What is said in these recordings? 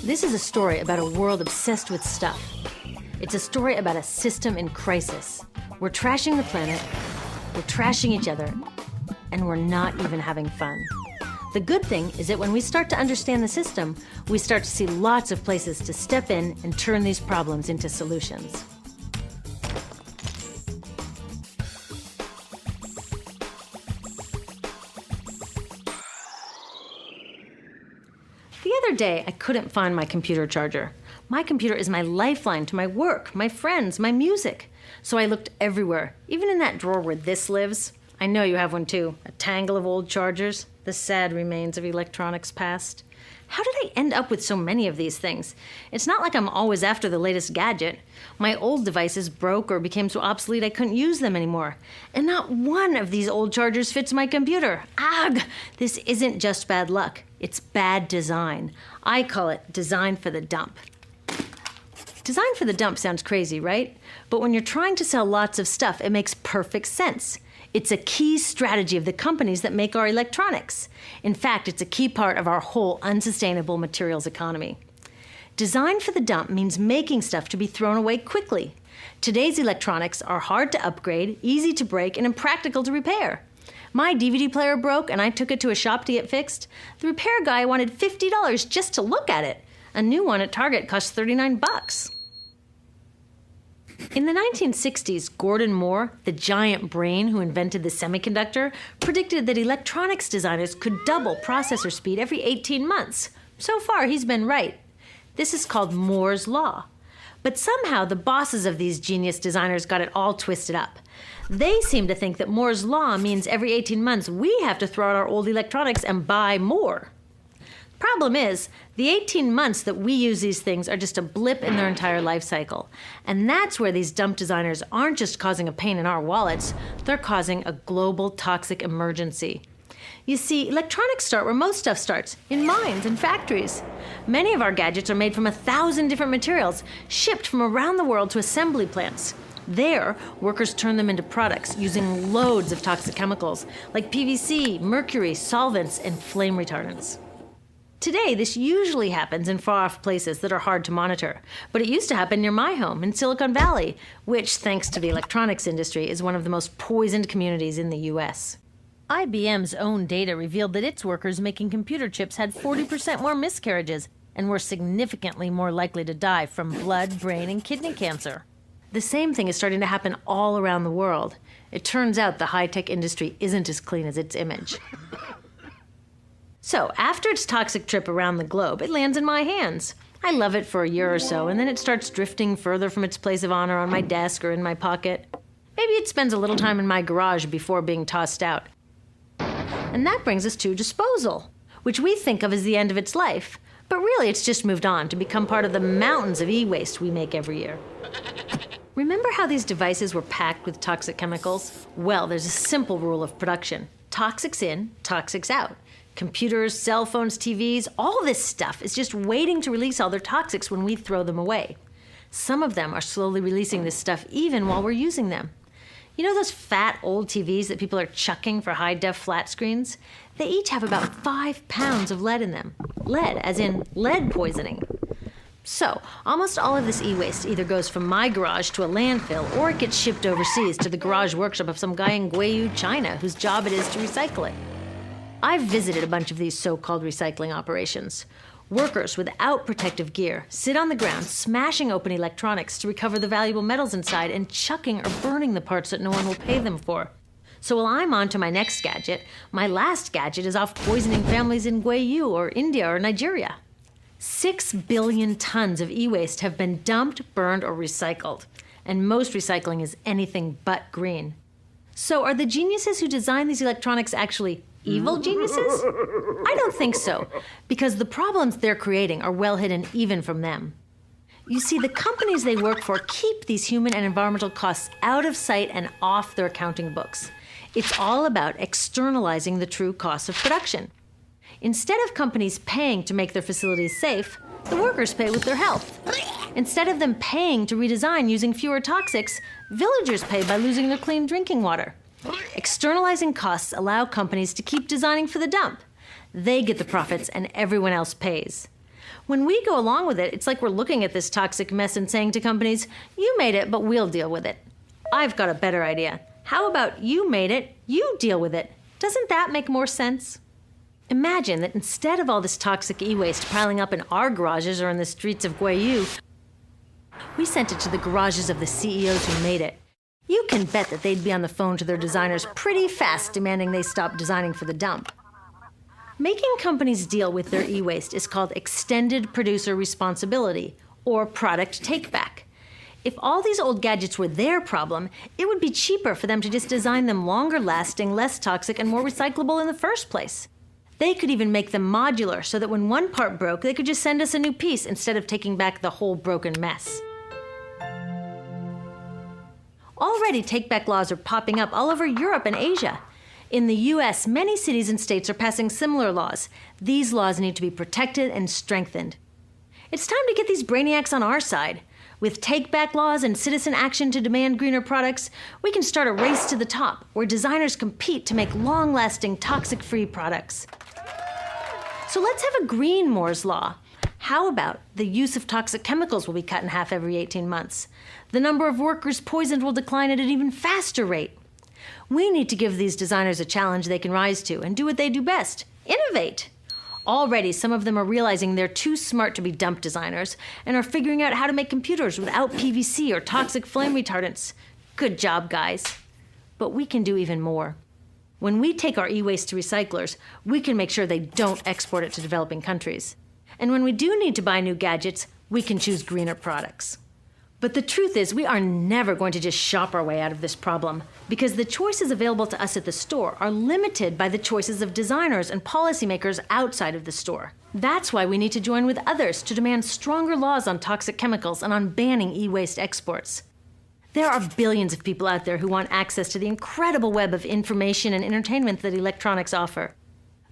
This is a story about a world obsessed with stuff. It's a story about a system in crisis. We're trashing the planet, we're trashing each other, and we're not even having fun. The good thing is that when we start to understand the system, we start to see lots of places to step in and turn these problems into solutions. The other day, I couldn't find my computer charger. My computer is my lifeline to my work, my friends, my music. So I looked everywhere, even in that drawer where this lives. I know you have one too, a tangle of old chargers, the sad remains of electronics past. How did I end up with so many of these things? It's not like I'm always after the latest gadget. My old devices broke or became so obsolete I couldn't use them anymore. And not one of these old chargers fits my computer. Ugh! This isn't just bad luck. It's bad design. I call it design for the dump. Design for the dump sounds crazy, right? But when you're trying to sell lots of stuff, it makes perfect sense. It's a key strategy of the companies that make our electronics. In fact, it's a key part of our whole unsustainable materials economy. Design for the dump means making stuff to be thrown away quickly. Today's electronics are hard to upgrade, easy to break, and impractical to repair. My DVD player broke and I took it to a shop to get fixed. The repair guy wanted $50 just to look at it. A new one at Target cost $39. In the 1960s, Gordon Moore, the giant brain who invented the semiconductor, predicted that electronics designers could double processor speed every 18 months. So far, he's been right. This is called Moore's Law. But somehow, the bosses of these genius designers got it all twisted up. They seem to think that Moore's Law means every 18 months we have to throw out our old electronics and buy more. Problem is, the 18 months that we use these things are just a blip in their entire life cycle. And that's where these dump designers aren't just causing a pain in our wallets, they're causing a global toxic emergency. You see, electronics start where most stuff starts, in mines and factories. Many of our gadgets are made from 1,000 different materials, shipped from around the world to assembly plants. There, workers turn them into products using loads of toxic chemicals like PVC, mercury, solvents, and flame retardants. Today, this usually happens in far-off places that are hard to monitor, but it used to happen near my home in Silicon Valley, which, thanks to the electronics industry, is one of the most poisoned communities in the US. IBM's own data revealed that its workers making computer chips had 40% more miscarriages and were significantly more likely to die from blood, brain, and kidney cancer. The same thing is starting to happen all around the world. It turns out the high-tech industry isn't as clean as its image. So, after its toxic trip around the globe, it lands in my hands. I love it for a year or so, and then it starts drifting further from its place of honor on my desk or in my pocket. Maybe it spends a little time in my garage before being tossed out. And that brings us to disposal, which we think of as the end of its life. But really, it's just moved on to become part of the mountains of e-waste we make every year. Remember how these devices were packed with toxic chemicals? Well, there's a simple rule of production. Toxics in, toxics out. Computers, cell phones, TVs, all this stuff is just waiting to release all their toxics when we throw them away. Some of them are slowly releasing this stuff even while we're using them. You know those fat old TVs that people are chucking for high-def flat screens? They each have about 5 pounds of lead in them. Lead, as in lead poisoning. So, almost all of this e-waste either goes from my garage to a landfill, or it gets shipped overseas to the garage workshop of some guy in Guiyu, China, whose job it is to recycle it. I've visited a bunch of these so-called recycling operations. Workers without protective gear sit on the ground, smashing open electronics to recover the valuable metals inside and chucking or burning the parts that no one will pay them for. So while I'm on to my next gadget, my last gadget is off poisoning families in Guiyu or India or Nigeria. 6 billion tons of e-waste have been dumped, burned, or recycled. And most recycling is anything but green. So are the geniuses who design these electronics actually evil geniuses? I don't think so, because the problems they're creating are well hidden even from them. You see, the companies they work for keep these human and environmental costs out of sight and off their accounting books. It's all about externalizing the true costs of production. Instead of companies paying to make their facilities safe, the workers pay with their health. Instead of them paying to redesign using fewer toxics, villagers pay by losing their clean drinking water. Externalizing costs allow companies to keep designing for the dump. They get the profits and everyone else pays. When we go along with it, it's like we're looking at this toxic mess and saying to companies, you made it, but we'll deal with it. I've got a better idea. How about you made it, you deal with it? Doesn't that make more sense? Imagine that instead of all this toxic e-waste piling up in our garages or in the streets of Guayu, we sent it to the garages of the CEOs who made it. You can bet that they'd be on the phone to their designers pretty fast demanding they stop designing for the dump. Making companies deal with their e-waste is called extended producer responsibility, or product take-back. If all these old gadgets were their problem, it would be cheaper for them to just design them longer-lasting, less toxic, and more recyclable in the first place. They could even make them modular so that when one part broke, they could just send us a new piece instead of taking back the whole broken mess. Already, take-back laws are popping up all over Europe and Asia. In the US, many cities and states are passing similar laws. These laws need to be protected and strengthened. It's time to get these brainiacs on our side. With take-back laws and citizen action to demand greener products, we can start a race to the top, where designers compete to make long-lasting, toxic-free products. So let's have a green Moore's Law. How about the use of toxic chemicals will be cut in half every 18 months? The number of workers poisoned will decline at an even faster rate. We need to give these designers a challenge they can rise to and do what they do best: innovate. Already, some of them are realizing they're too smart to be dump designers and are figuring out how to make computers without PVC or toxic flame retardants. Good job, guys. But we can do even more. When we take our e-waste to recyclers, we can make sure they don't export it to developing countries. And when we do need to buy new gadgets, we can choose greener products. But the truth is, we are never going to just shop our way out of this problem, because the choices available to us at the store are limited by the choices of designers and policymakers outside of the store. That's why we need to join with others to demand stronger laws on toxic chemicals and on banning e-waste exports. There are billions of people out there who want access to the incredible web of information and entertainment that electronics offer.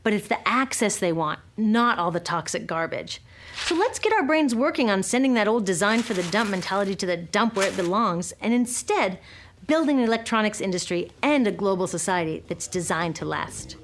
But it's the access they want, not all the toxic garbage. So let's get our brains working on sending that old design for the dump mentality to the dump where it belongs, and instead building an electronics industry and a global society that's designed to last.